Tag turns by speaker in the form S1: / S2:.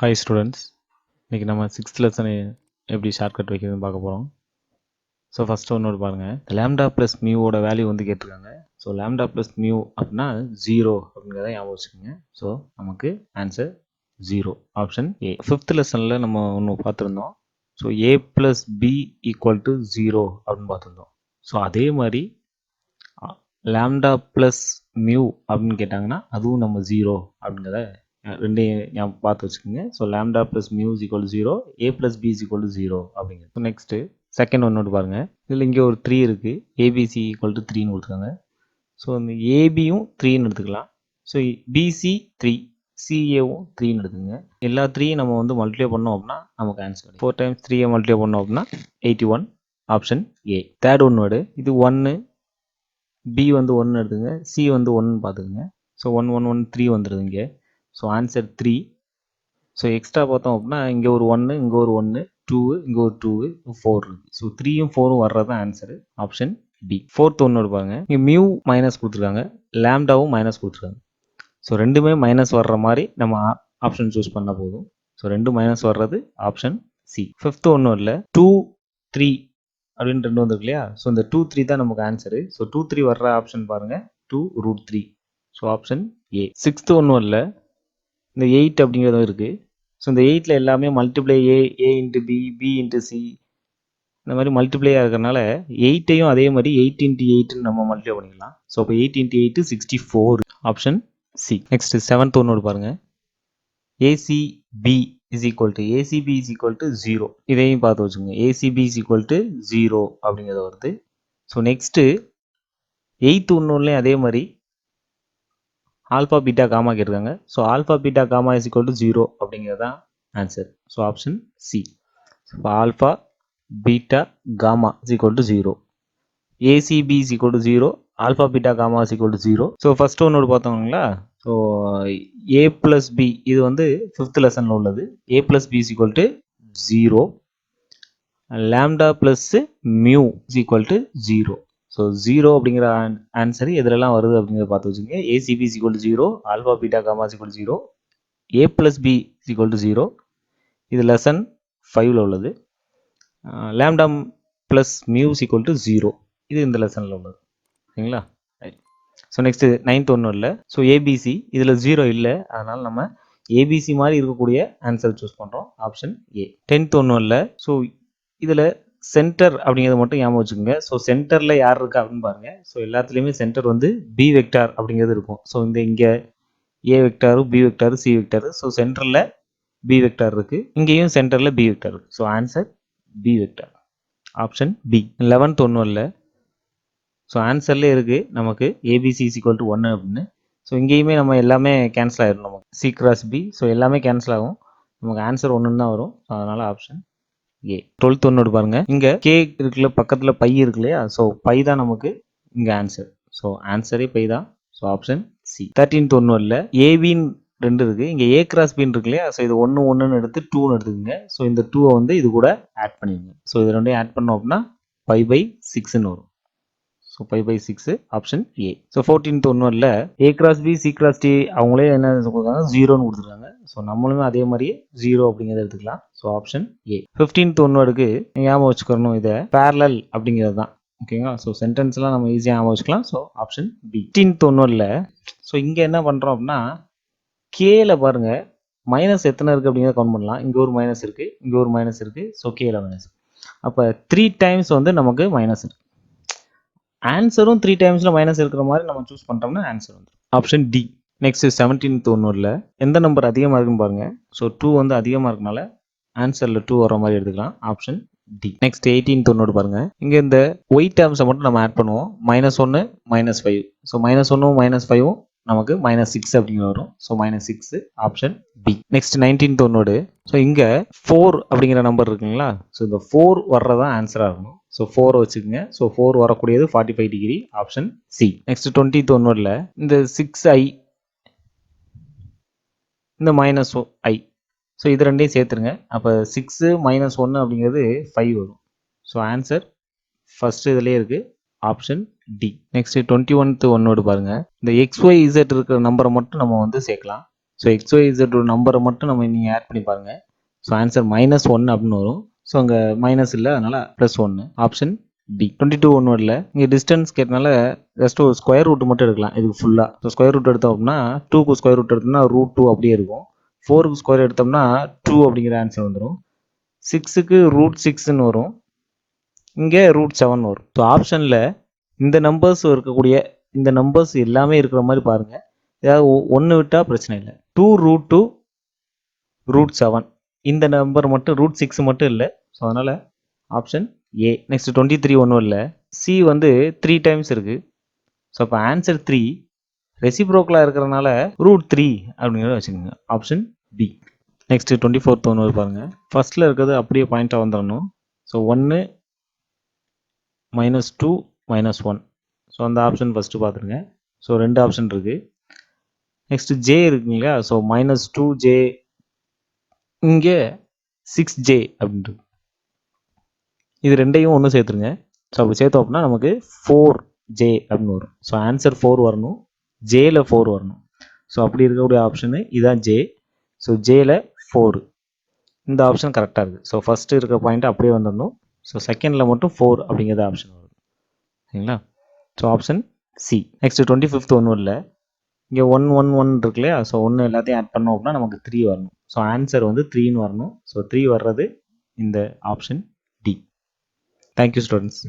S1: Hi students, இன்றைக்கி நம்ம 6th lesson எப்படி ஷார்ட்கட் வைக்கிறதுன்னு பார்க்க போகிறோம். ஸோ ஃபஸ்ட்டு ஒன்று பாருங்கள், லேம்டா ப்ளஸ் மியூவோட வேல்யூ வந்து கேட்டிருக்காங்க. ஸோ லேம்டா ப்ளஸ் மியூ அப்படின்னா 0 அப்படிங்கிறத ஞாபகம் வச்சுக்கோங்க. ஸோ நமக்கு ஆன்சர் 0, ஆப்ஷன் ஏ. 5th லெசனில் நம்ம ஒன்று பார்த்துருந்தோம். So A plus b equal to 0 அப்படின்னு பார்த்துருந்தோம். ஸோ அதே மாதிரி லேம்டா ப்ளஸ் மியூ அப்படின்னு கேட்டாங்கன்னா அதுவும் நம்ம 0 அப்படிங்கிறத ரெண்டையும் பார்த்து வச்சுக்கோங்க. So lambda plus mu is equal 0, a plus B is equal 0 அப்படிங்கிறது. ஸோ நெக்ஸ்ட்டு செகண்ட் ஒன்று பாருங்கள். இதில் இங்கே ஒரு 3 இருக்குது, ஏபிசி ஈக்குவல் டு 3ன்னு கொடுத்துருக்காங்க. ஸோ இந்த ஏபியும் 3ன்னு எடுத்துக்கலாம். ஸோ பிசி 3, சிஏவும் 3ன்னு எடுத்துங்க. எல்லா 3யும் நம்ம வந்து மல்டிப்ளை பண்ணோம் அப்படின்னா நமக்கு ஆன்சர் 4 டைம்ஸ் 3 மல்டிப்ளை பண்ணோம் அப்படின்னா 81, ஆப்ஷன் ஏ. தேர்ட் ஒன்னோடு இது 1, பி வந்து 1 எடுத்துங்க, சி வந்து 1 பார்த்துக்குங்க. ஸோ 1 1 1 3 வந்துடுது இங்கே. So answer 3. ஸோ எக்ஸ்ட்ரா பார்த்தோம் அப்படின்னா இங்கே ஒரு 1, இங்கே ஒரு 1, 2, இங்கே ஒரு 2, 4 இருக்குது. ஸோ 3யும் 4ம் வர்றது தான் ஆன்சரு, ஆப்ஷன் பி. ஃபோர்த் ஒன்று பாருங்க, இங்கே மியூ மைனஸ் கொடுத்துருக்காங்க, லேம்டாவும் மைனஸ் கொடுத்துருக்காங்க. ஸோ ரெண்டுமே மைனஸ் வர்ற மாதிரி நம்ம ஆப்ஷன் சூஸ் பண்ணால் போதும். ஸோ ரெண்டும் மைனஸ் வர்றது ஆப்ஷன் சி. ஃபிஃப்த் ஒன்றும் இல்லை, 2 3 அப்படின்னு ரெண்டு வந்துருக்கு இல்லையா. ஸோ இந்த 2 3 தான் நமக்கு ஆன்சரு. ஸோ 2 3 வர்ற ஆப்ஷன் பாருங்கள், 2√3. So option A. சிக்ஸ்த்து ஒன்றும் இல்லை, இந்த 8 அப்படிங்கிறதும் இருக்குது. ஸோ இந்த 8ல் எல்லாமே multiply A into B, B into C, இந்த மாதிரி மல்டிப்ளையாக இருக்கிறனால 8ஐயும் அதே மாதிரி 8 இன்ட்டு 8ன்னு நம்ம மல்டிப்ளை பண்ணிக்கலாம். ஸோ இப்போ 8 into 8 64, option C. Next seventh ஒன்னோடு பாருங்கள், ACP is equal to ACP is equal to 0. இதையும் பார்த்து வச்சுக்கோங்க, ஏசிபி இஸ் ஈக்குவல் டு 0 அப்படிங்கிறது வருது. ஸோ நெக்ஸ்ட்டு எயித்து ஒன்றுலையும் அதே மாதிரி ஆல்ஃபா பீட்டா காமா கேட்டிருக்காங்க. So alpha beta gamma is equal to 0 அப்படிங்கிறது தான் ஆன்சர். So option C. இப்போ alpha beta gamma is equal to 0, ACP is equal to 0, alpha beta gamma is equal to 0. So first ஒன்னோடு பார்த்தோங்களா. So ஏ plus B இது வந்து 5th லெசனில் உள்ளது. A plus B is equal to 0, lambda plus mu is equal to 0. So 0 அப்படிங்கிற answer எதுலலாம் வருது அப்படிங்கிறத பார்த்து வச்சுங்க. ACB is equal to 0, alpha beta gamma is equal to 0, a plus B is equal to 0. இது lesson 5ல் உள்ளது. Lambda plus mu is equal to 0, இது இந்த லெசனில் உள்ளது. சரிங்களா. ஸோ நெக்ஸ்ட்டு 9th ஒன்றும் இல்லை. ஸோ ஏபிசி இதில் 0 இல்லை, அதனால் நம்ம ஏபிசி மாதிரி இருக்கக்கூடிய ஆன்சர் சூஸ் பண்ணுறோம், ஆப்ஷன் ஏ. 10th ஒன்றும் இல்லை. ஸோ இதில் சென்டர் அப்படிங்கிறத மட்டும் ஞாபகம் வச்சுக்கோங்க. ஸோ சென்டரில் யார் இருக்கா அப்படின்னு பாருங்கள். ஸோ எல்லாத்துலேயுமே சென்டர் வந்து பி வெக்டார் அப்படிங்கிறது இருக்கும். ஸோ இங்கே A vector, B vector, C vector. So சென்டரில் பி வெக்டார் இருக்குது, இங்கேயும் சென்டரில் பி வெக்டார் இருக்குது. So answer B vector, option B. 11th ஒன்றும் இல்லை. ஸோ ஆன்சர்லேயே இருக்குது நமக்கு ஏபிசி இஸ் ஈக்குவல் டு 1 அப்படின்னு. ஸோ இங்கேயுமே நம்ம எல்லாமே கேன்சல் ஆகிடும், நமக்கு சி கிராஸ் பி. ஸோ எல்லாமே கேன்சல் ஆகும், நமக்கு ஆன்சர் 1 தான் வரும். ஸோ அதனால் ஆப்ஷன் ஏ. 12th ஒன்னோடு பாருங்க, இங்க கே இருக்குல்ல, பக்கத்துல பை இருக்கு இல்லையா. ஸோ பை தான் நமக்கு இங்க ஆன்சர். ஸோ ஆன்சரே பை தான். So option C. 13th ஒன்றும் இல்லை, ஏபின்னு 2 இருக்கு, இங்க ஏ கிராஸ் பின்னு இருக்கு இல்லையா. ஸோ இது 1 1ன்னு எடுத்து 2ன்னு எடுத்துக்கோங்க. ஸோ இந்த 2 வந்து இது கூட ஆட் பண்ணிடுங்க. ஸோ இது ரெண்டையும் ஆட் பண்ணோம் அப்படின்னா 5/6ன்னு வரும். So 5/6, option A. So 14th ஒன்றும் இல்லை, a cross b, c cross d அவங்களே என்ன கொடுக்குறாங்க, 0ன்னு கொடுத்துருக்காங்க. ஸோ நம்மளுமே அதே மாதிரியே 0 அப்படிங்கிறத எடுத்துக்கலாம். So option A. 15th ஒன்னோடுக்கு ஞாபகம் வச்சுக்கணும், இதை பேரலல் அப்படிங்கிறது தான். ஓகேங்களா. ஸோ சென்டென்ஸ்லாம் நம்ம ஈஸியாக ஞாபகம் வச்சுக்கலாம். So option B. 15th ஒன்றும் இல்லை. ஸோ இங்கே என்ன பண்ணுறோம் அப்படின்னா, கேல பாருங்க மைனஸ் எத்தனை இருக்குது அப்படிங்கிறத கவுண்ட் பண்ணலாம். இங்கே ஒரு மைனஸ் இருக்குது, இங்கே ஒரு மைனஸ் இருக்குது. ஸோ கேல மைனஸ். அப்போ 3 டைம்ஸ் வந்து நமக்கு மைனஸ் இருக்குது. ஆன்சரும் 3 டைம்ஸில் மைனஸ் இருக்கிற மாதிரி நம்ம சூஸ் பண்ணுறோம்னா ஆன்சர் வந்து ஆப்ஷன் டி. நெக்ஸ்ட் 17th ஒன்றும் எந்த நம்பர் அதிகமாக இருக்குன்னு பாருங்க. ஸோ 2 வந்து அதிகமாக இருக்கனால ஆன்சரில் 2 வர மாதிரி எடுத்துக்கலாம், ஆப்ஷன் டி. நெக்ஸ்ட் 18th ஒன்னோடு பாருங்க, இங்கே இந்த ஒயிட் டேர்ம்ஸை மட்டும் நம்ம ஆட் பண்ணுவோம். -1 -5. ஸோ -1 -5 நமக்கு -6 அப்படிங்கிற வரும். So -6, option B. Next 19th ஒன்னோடு, ஸோ இங்கே 4 அப்படிங்கிற நம்பர் இருக்குங்களா. ஸோ இந்த 4 வர்றதான் ஆன்சராக இருக்கணும். ஸோ 4 வச்சுக்கோங்க. ஸோ 4 வரக்கூடியது 45 degree, option C. Next 20th ஒன்னோடில் இந்த 6i, இந்த -i. ஸோ இது ரெண்டையும் சேர்த்துருங்க. அப்போ 6 -1 அப்படிங்கிறது 5 வரும். ஸோ ஆன்சர் ஃபர்ஸ்ட் இதுலேயே இருக்குது, ஆப்ஷன் டி. நெக்ஸ்ட் 21th ஒன்னோடு பாருங்கள், இந்த XYZ இருக்கிற நம்பரை மட்டும் நம்ம வந்து சேர்க்கலாம். ஸோ XYZ ஒரு நம்பரை மட்டும் நம்ம நீங்கள் ஆட் பண்ணி பாருங்கள். ஸோ ஆன்சர் -1 அப்படின்னு வரும். ஸோ அங்கே மைனஸ் இல்லை, அதனால் +1 ஆப்ஷன் டி. 22 ஒன்றும் இல்லை, இங்கே டிஸ்டன்ஸ் கேட்டனால ஜஸ்ட் ஒரு ஸ்கொயர் ரூட் மட்டும் எடுக்கலாம் இதுக்கு ஃபுல்லாக. ஸோ ஸ்கொயர் ரூட் எடுத்தோம் அப்படின்னா 2க்கு ஸ்கொயர் ரூட் எடுத்தோம்னா √2 அப்படியே இருக்கும். 4க்கு ஸ்கொயர் எடுத்தோம்னா 2 அப்படிங்கிற ஆன்சர் வந்துடும். 6க்கு √6ன்னு வரும், இங்கே √7 வரும். ஸோ ஆப்ஷனில் இந்த நம்பர்ஸ் இருக்கக்கூடிய இந்த நம்பர்ஸ் எல்லாமே இருக்கிற மாதிரி பாருங்கள். ஏதாவது ஒன்று விட்டால் பிரச்சனை இல்லை. 2√2 √7 இந்த நம்பர் மட்டும் √6 மட்டும் இல்லை. ஸோ அதனால் ஆப்ஷன் ஏ. நெக்ஸ்ட் 23 ஒன்றும் இல்லை, சி வந்து 3 டைம்ஸ் இருக்குது. ஸோ அப்போ ஆன்சர் 3 ரெசிப்ரோக்கலாக இருக்கிறனால √3 அப்படிங்கிறத வச்சுக்கோங்க, ஆப்ஷன் பி. நெக்ஸ்ட் 24th ஒன்று பாருங்கள். ஃபர்ஸ்ட்டில் இருக்கிறது அப்படியே பாயிண்ட்டாக வந்துடணும். ஸோ 1 -2 -1. ஸோ அந்த ஆப்ஷன் ஃபஸ்ட்டு பார்த்துருங்க. ஸோ 2 ஆப்ஷன் இருக்குது. நெக்ஸ்ட் ஜே இருக்குங்களா, ஸோ -2j, இங்கே 6j அப்படின்ட்டு, இது ரெண்டையும் ஒன்று சேர்த்துருங்க. ஸோ அப்படி சேர்த்தோம் அப்படின்னா நமக்கு 4j அப்படின்னு வரும். ஸோ ஆன்சர் 4 வரணும், ஜேல 4 வரணும். ஸோ அப்படி இருக்கக்கூடிய ஆப்ஷனு இதான் ஜே. ஸோ ஜேல 4, இந்த ஆப்ஷன் கரெக்டாக இருக்குது. ஸோ ஃபஸ்ட்டு இருக்க பாயிண்ட் அப்படியே வந்துடணும். ஸோ செகண்டில் மட்டும் 4 அப்படிங்கிறது ஆப்ஷன் வரும், சரிங்களா. So option C. Next 25th ஒன்றும் இல்லை, இங்கே 1 1 1 இருக்கு இல்லையா, ஸோ 1 எல்லாத்தையும் ஆட் பண்ணோம் அப்படின்னா நமக்கு 3 வரணும். ஸோ ஆன்சர் வந்து 3ன்னு வரணும். ஸோ 3 வர்றது இந்த ஆப்ஷன் டி. Thank you students.